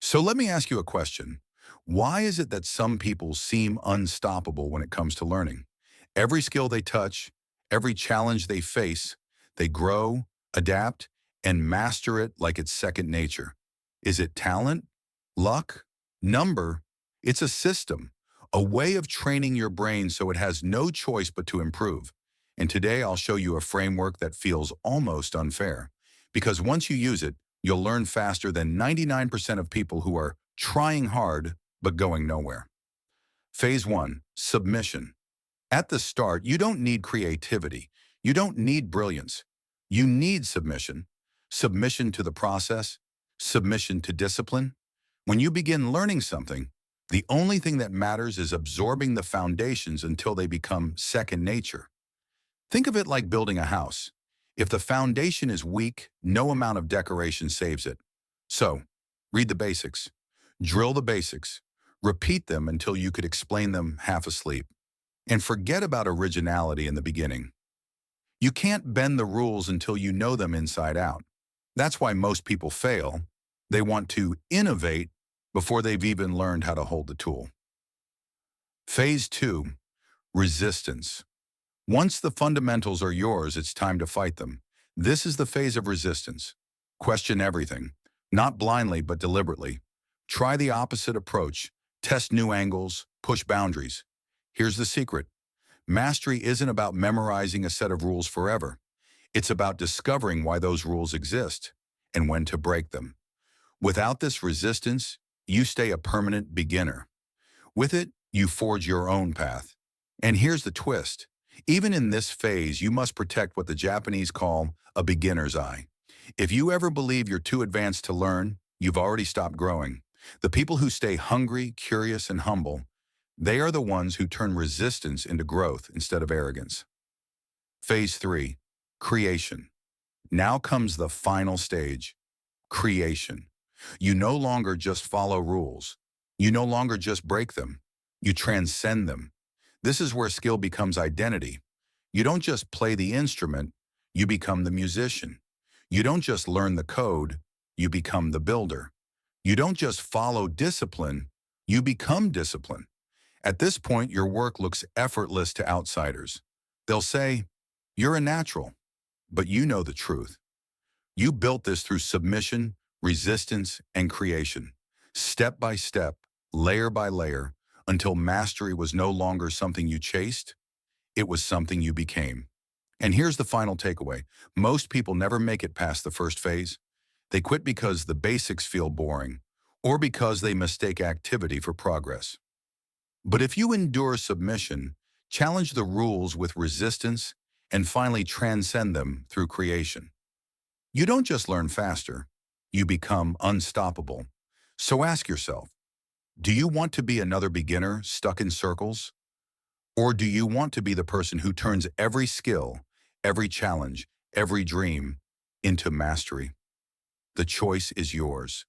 So let me ask you a question. Why is it that some people seem unstoppable when it comes to learning? Every skill they touch, every challenge they face, they grow, adapt, and master it like it's second nature. Is it talent, luck, number? It's a system, a way of training your brain so it has no choice but to improve. And today I'll show you a framework that feels almost unfair. Because once you use it, you'll learn faster than 99% of people who are trying hard but going nowhere. Phase 1, submission. At the start, you don't need creativity. You don't need brilliance. You need submission. Submission to the process, submission to discipline. When you begin learning something, the only thing that matters is absorbing the foundations until they become second nature. Think of it like building a house. If the foundation is weak, no amount of decoration saves it. So, read the basics, drill the basics, repeat them until you could explain them half asleep, and forget about originality in the beginning. You can't bend the rules until you know them inside out. That's why most people fail. They want to innovate before they've even learned how to hold the tool. Phase 2, resistance. Once the fundamentals are yours, it's time to fight them. This is the phase of resistance. Question everything, not blindly but deliberately. Try the opposite approach. Test new angles, push boundaries. Here's the secret. Mastery isn't about memorizing a set of rules forever. It's about discovering why those rules exist and when to break them. Without this resistance, you stay a permanent beginner. With it, you forge your own path. And here's the twist. Even in this phase, you must protect what the Japanese call a beginner's eye. If you ever believe you're too advanced to learn, you've already stopped growing. The people who stay hungry, curious, and humble, they are the ones who turn resistance into growth instead of arrogance. Phase 3, creation. Now comes the final stage, creation. You no longer just follow rules. You no longer just break them. You transcend them. This is where skill becomes identity. You don't just play the instrument, you become the musician. You don't just learn the code, you become the builder. You don't just follow discipline, you become discipline. At this point, your work looks effortless to outsiders. They'll say, "You're a natural," but you know the truth. You built this through submission, resistance, and creation. Step by step, layer by layer, until mastery was no longer something you chased, it was something you became. And here's the final takeaway. Most people never make it past the first phase. They quit because the basics feel boring, or because they mistake activity for progress. But if you endure submission, challenge the rules with resistance, and finally transcend them through creation, you don't just learn faster, you become unstoppable. So ask yourself, do you want to be another beginner stuck in circles? Or do you want to be the person who turns every skill, every challenge, every dream into mastery? The choice is yours.